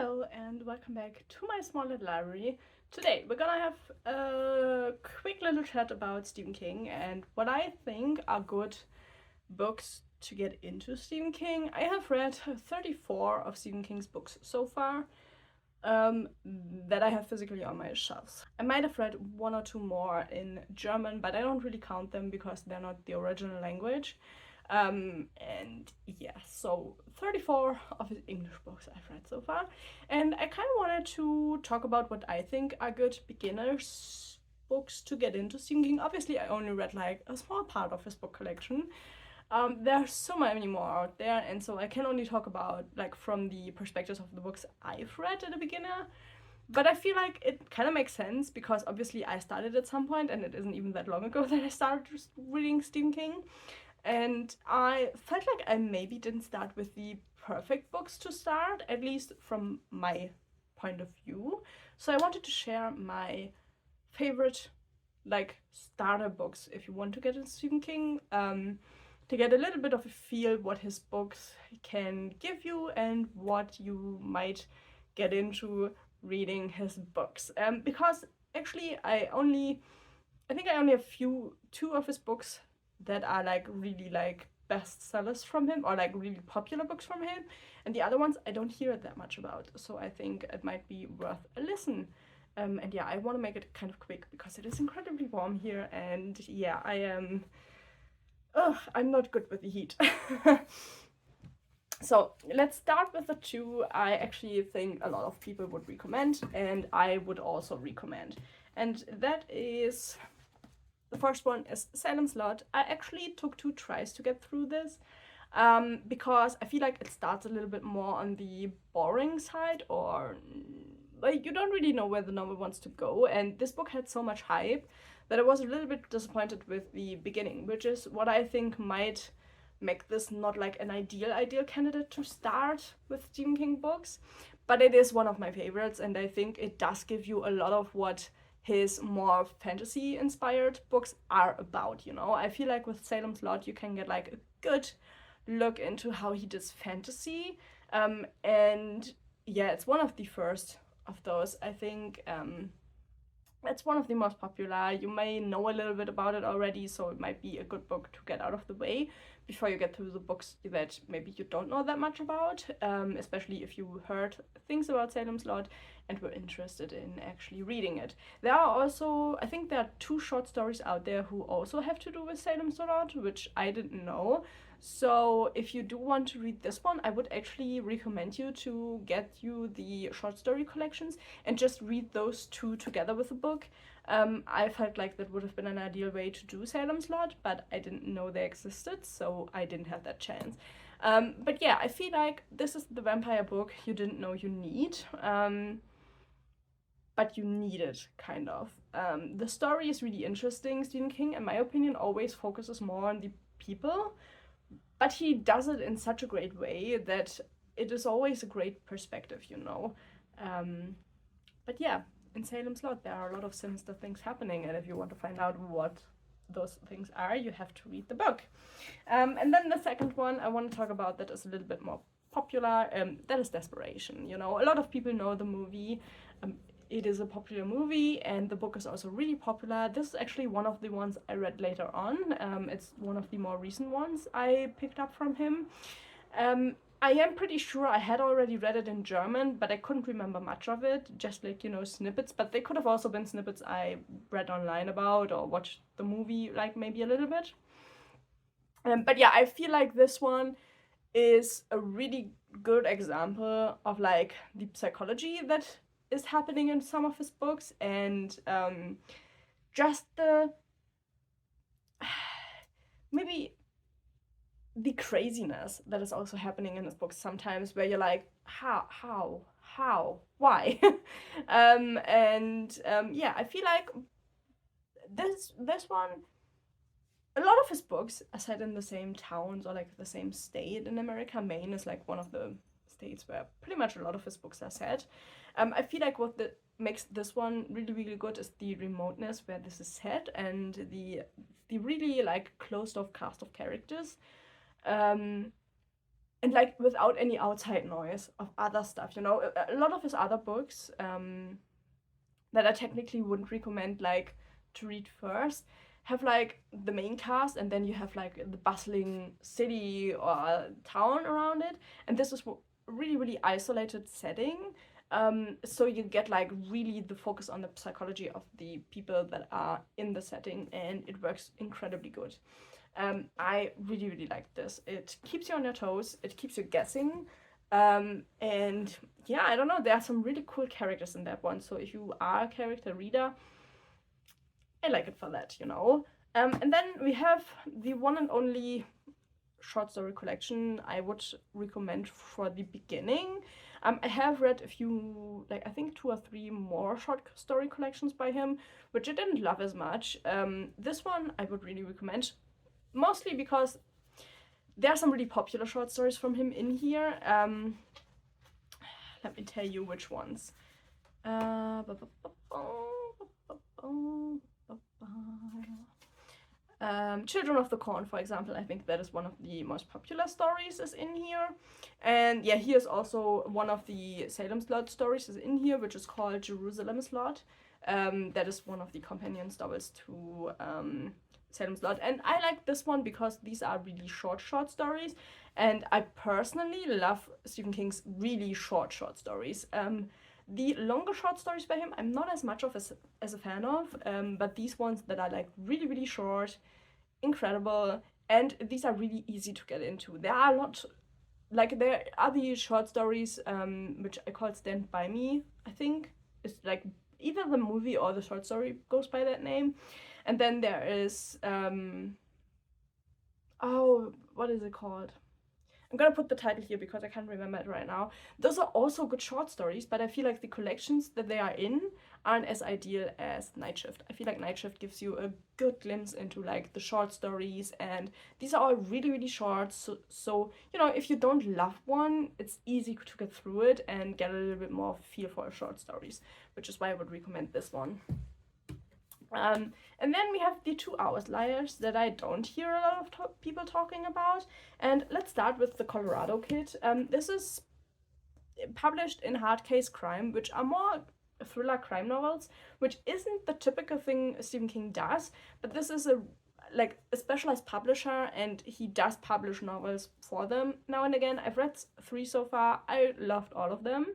Hello and welcome back to my small little library. Today we're gonna have a quick little chat about Stephen King and what I think are good books to get into Stephen King. I have read 34 of Stephen King's books so far that I have physically on my shelves. I might have read one or two more in German, but I don't really count them because they're not the original language. And yeah, so 34 of his English books I've read so far. And I kind of wanted to talk about what I think are good beginners books to get into Stephen King. Obviously, I only read like a small part of his book collection. There are so many more out there, and so I can only talk about like from the perspectives of the books I've read as a beginner. But I feel like it kind of makes sense because obviously I started at some point, and it isn't even that long ago that I started reading Stephen King. And I felt like I maybe didn't start with the perfect books to start, at least from my point of view. So I wanted to share my favorite, like, starter books if you want to get into Stephen King, to get a little bit of a feel what his books can give you and what you might get into reading his books. Because actually, I think I only have two of his books that are like really like bestsellers from him or like really popular books from him, and the other ones I don't hear that much about. So I think it might be worth a listen. And yeah, I want to make it kind of quick because it is incredibly warm here, and yeah, I am. I'm not good with the heat. So let's start with the two I actually think a lot of people would recommend, and I would also recommend. And that is the first one is Salem's Lot. I actually took 2 tries to get through this because I feel like it starts a little bit more on the boring side, or like you don't really know where the novel wants to go. And this book had so much hype that I was a little bit disappointed with the beginning, which is what I think might make this not like an ideal candidate to start with Stephen King books. But it is one of my favorites, and I think it does give you a lot of what his more fantasy inspired books are about, you know. I feel like with Salem's Lot you can get like a good look into how he does fantasy. And yeah, it's one of the first of those. I think it's one of the most popular. You may know a little bit about it already, so it might be a good book to get out of the way before you get through the books that maybe you don't know that much about, especially if you heard things about Salem's Lot and were interested in actually reading it. There are also, I think there are 2 short stories out there who also have to do with Salem's Lot, which I didn't know. So if you do want to read this one, I would actually recommend you to get you the short story collections and just read those 2 together with the book. I felt like that would have been an ideal way to do Salem's Lot, but I didn't know they existed, so I didn't have that chance. But yeah, I feel like this is the vampire book you didn't know you need, but you need it, kind of. The story is really interesting. Stephen King, in my opinion, always focuses more on the people, but he does it in such a great way that it is always a great perspective, you know. But yeah, in Salem's Lot there are a lot of sinister things happening, and if you want to find out what those things are, you have to read the book. And then the second one I want to talk about that is a little bit more popular, that is Desperation. You know, a lot of people know the movie. It is a popular movie, and the book is also really popular. This is actually one of the ones I read later on. It's one of the more recent ones I picked up from him. I am pretty sure I had already read it in German, but I couldn't remember much of it, just like, you know, snippets. But they could have also been snippets I read online about or watched the movie, like, maybe a little bit. But yeah, I feel like this one is a really good example of like the psychology that is happening in some of his books, and just the maybe the craziness that is also happening in his books sometimes, where you're like, why? Yeah, I feel like this one, a lot of his books are set in the same towns or like the same state in America. Maine is like one of the states where pretty much a lot of his books are set. I feel like what makes this one really good is the remoteness where this is set, and the really like closed off cast of characters. and like without any outside noise of other stuff, you know. A lot of his other books that I technically wouldn't recommend like to read first have like the main cast, and then you have like the bustling city or town around it, and this is really really isolated setting. So you get like really the focus on the psychology of the people that are in the setting, and it works incredibly good. I really really like this. It keeps you on your toes, it keeps you guessing, and yeah, I don't know, there are some really cool characters in that one, so if you are a character reader, I like it for that, you know. And then we have the one and only short story collection I would recommend for the beginning. I have read a few, like I think 2 or 3 more short story collections by him, which I didn't love as much. This one I would really recommend, mostly because there are some really popular short stories from him in here. Let me tell you which ones. Children of the Corn, for example, I think that is one of the most popular stories is in here. And yeah, here's also one of the Salem's Lot stories is in here, which is called Jerusalem's Lot. That is one of the companion novels to Salem's Lot. And I like this one because these are really short stories. And I personally love Stephen King's really short stories. The longer short stories by him, I'm not as much of as a fan of, but these ones that are like really, really short, incredible, and these are really easy to get into. There are a lot, like there are the short stories, which I call Stand By Me, I think. It's like either the movie or the short story goes by that name. And then there is, oh, what is it called? I'm gonna put the title here because I can't remember it right now. Those are also good short stories, but I feel like the collections that they are in aren't as ideal as Night Shift. I feel like Night Shift gives you a good glimpse into like the short stories, and these are all really, really short. So you know, if you don't love one, it's easy to get through it and get a little bit more feel for short stories, which is why I would recommend this one. And then we have the 2 Outliers that I don't hear a lot of people talking about. And let's start with the Colorado Kid. This is published in Hard Case Crime, which are more thriller crime novels, which isn't the typical thing Stephen King does, but this is a specialized publisher, and he does publish novels for them now and again. I've read 3 so far. I loved all of them.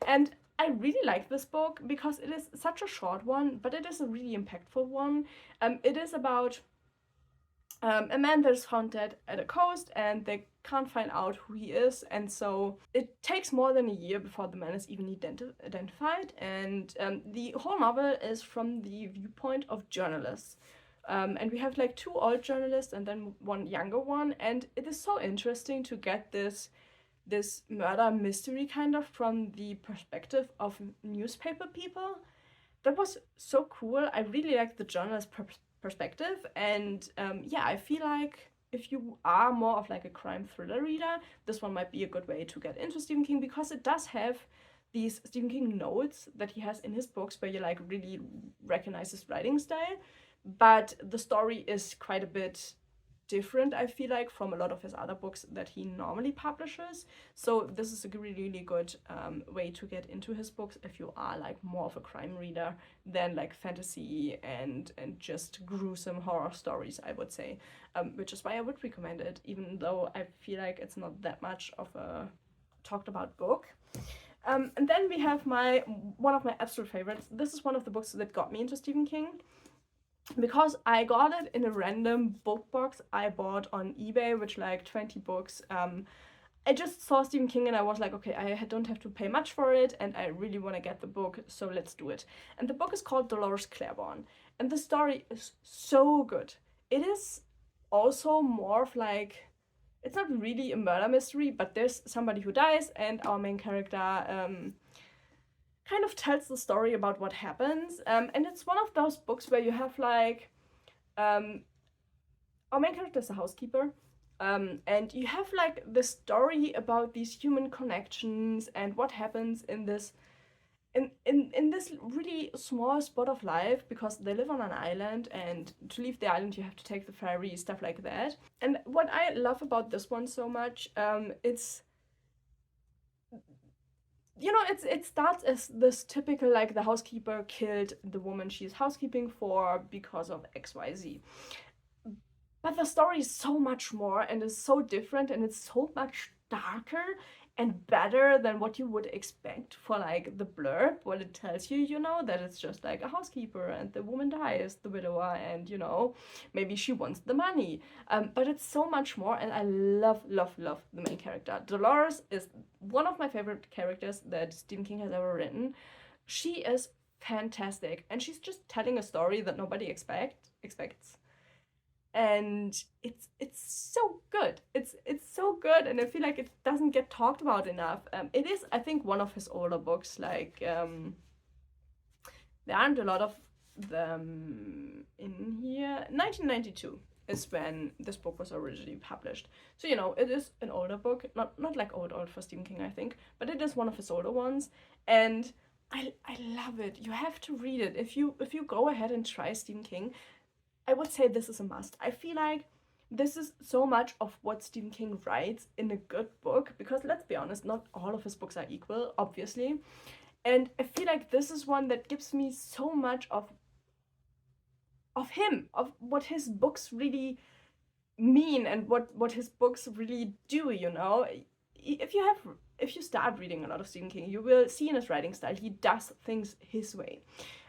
And I really like this book because it is such a short one, but it is a really impactful one. It is about a man that is found dead at a coast, and they can't find out who he is, and so it takes more than a year before the man is even identified. And the whole novel is from the viewpoint of journalists. And we have like 2 old journalists and then 1 younger one, and it is so interesting to get this murder mystery kind of from the perspective of newspaper people. That was so cool. I really like the journalist perspective, and yeah, I feel like if you are more of like a crime thriller reader, this one might be a good way to get into Stephen King, because it does have these Stephen King notes that he has in his books where you like really recognize his writing style, but the story is quite a bit different, I feel like, from a lot of his other books that he normally publishes. So this is a really, really good way to get into his books if you are like more of a crime reader than like fantasy and just gruesome horror stories, I would say, which is why I would recommend it, even though I feel like it's not that much of a talked about book. And then we have one of my absolute favorites. This is one of the books that got me into Stephen King, because I got it in a random book box I bought on eBay, which like 20 books. I just saw Stephen King and I was like, okay, I don't have to pay much for it, and I really want to get the book, so let's do it. And the book is called Dolores Claiborne, and the story is so good. It is also more of like, it's not really a murder mystery, but there's somebody who dies, and our main character kind of tells the story about what happens. And it's one of those books where you have like, our main character is a housekeeper, and you have like the story about these human connections and what happens in this in this really small spot of life, because they live on an island, and to leave the island you have to take the ferry, stuff like that. And what I love about this one so much, it's, you know, it starts as this typical, like, the housekeeper killed the woman she's housekeeping for because of XYZ. But the story is so much more and is so different, and it's so much darker and better than what you would expect for, like, the blurb. What it tells you, you know, that it's just like a housekeeper and the woman dies, the widower, and, you know, maybe she wants the money. But it's so much more, and I love, love, love the main character. Dolores is one of my favorite characters that Stephen King has ever written. She is fantastic, and she's just telling a story that nobody expects, and it's so good. It's so good, and I feel like it doesn't get talked about enough. It is, I think, one of his older books. Like, there aren't a lot of them in here. 1992 is when this book was originally published, so, you know, it is an older book, not like old for Stephen King, I think, but it is one of his older ones, and I love it. You have to read it if you go ahead and try Stephen King. I would say this is a must. I feel like this is so much of what Stephen King writes in a good book, because let's be honest, not all of his books are equal, obviously. And I feel like this is one that gives me so much of him, of what his books really mean, and what his books really do, you know. If you start reading a lot of Stephen King, you will see in his writing style, he does things his way.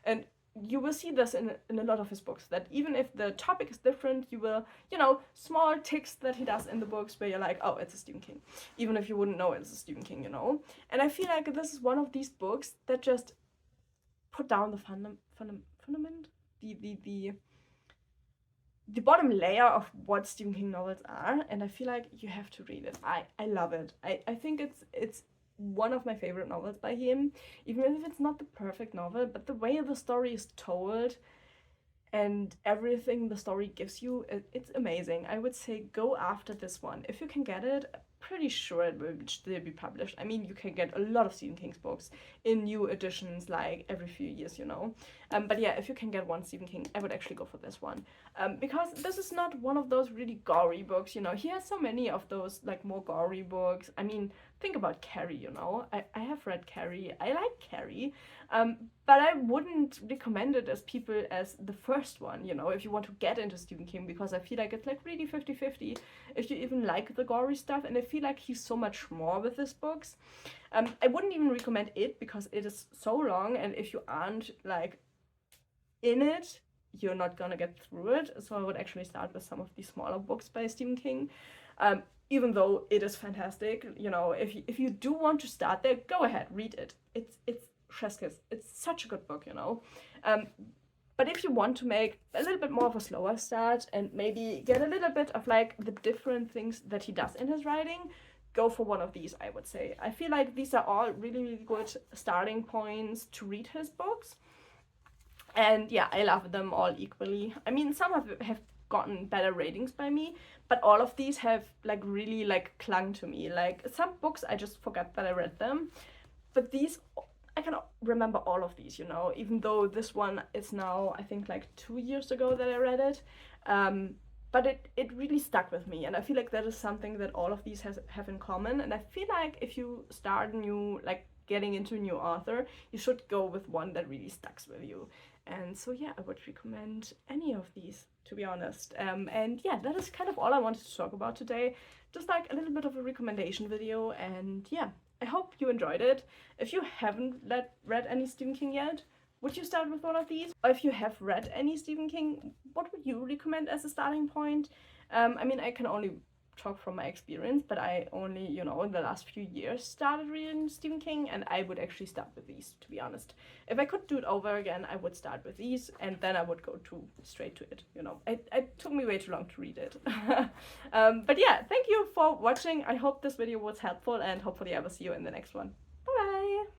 And you will see this in a lot of his books, that even if the topic is different, you will, you know, small ticks that he does in the books where you're like, oh, it's a Stephen King, even if you wouldn't know it's a Stephen King, you know. And I feel like this is one of these books that just put down the fundament, the bottom layer of what Stephen King novels are, and I feel like you have to read it. I love it. I think it's one of my favorite novels by him, even if it's not the perfect novel, but the way the story is told and everything the story gives you, it's amazing. I would say go after this one. If you can get it, pretty sure it will still be published. I mean, you can get a lot of Stephen King's books in new editions, like, every few years, you know. But yeah, if you can get one Stephen King, I would actually go for this one. Because this is not one of those really gory books, you know. He has so many of those, like, more gory books. I mean, think about Carrie, you know. I have read Carrie. I like Carrie. But I wouldn't recommend it as people as the first one, you know, if you want to get into Stephen King, because I feel like it's, like, really 50-50 if you even like the gory stuff, and I feel like he's so much more with his books. I wouldn't even recommend it because it is so long, and if you aren't, like, in it, you're not gonna get through it. So I would actually start with some of these smaller books by Stephen King. Even though it is fantastic, you know, if you do want to start there, go ahead, read it. It's Chef's It's such a good book, you know. But if you want to make a little bit more of a slower start and maybe get a little bit of, like, the different things that he does in his writing, go for one of these, I would say. I feel like these are all really, really good starting points to read his books. And yeah, I love them all equally. I mean, some have gotten better ratings by me, but all of these have, like, really, like, clung to me. Like, some books I just forgot that I read them, but these, I can remember all of these, you know, even though this one is now, I think, like, 2 years ago that I read it. But it really stuck with me, and I feel like that is something that all of these have in common. And I feel like if you start new, like, getting into a new author, you should go with one that really sticks with you. And so yeah, I would recommend any of these, to be honest. And yeah, that is kind of all I wanted to talk about today. Just, like, a little bit of a recommendation video, and yeah, I hope you enjoyed it. If you haven't read any Stephen King yet, would you start with one of these? Or if you have read any Stephen King, what would you recommend as a starting point? I mean, I can only talk from my experience, but I only, you know, in the last few years started reading Stephen King, and I would actually start with these, to be honest. If I could do it over again, I would start with these, and then I would go straight to it, you know. It took me way too long to read it. But yeah, thank you for watching. I hope this video was helpful, and hopefully I will see you in the next one.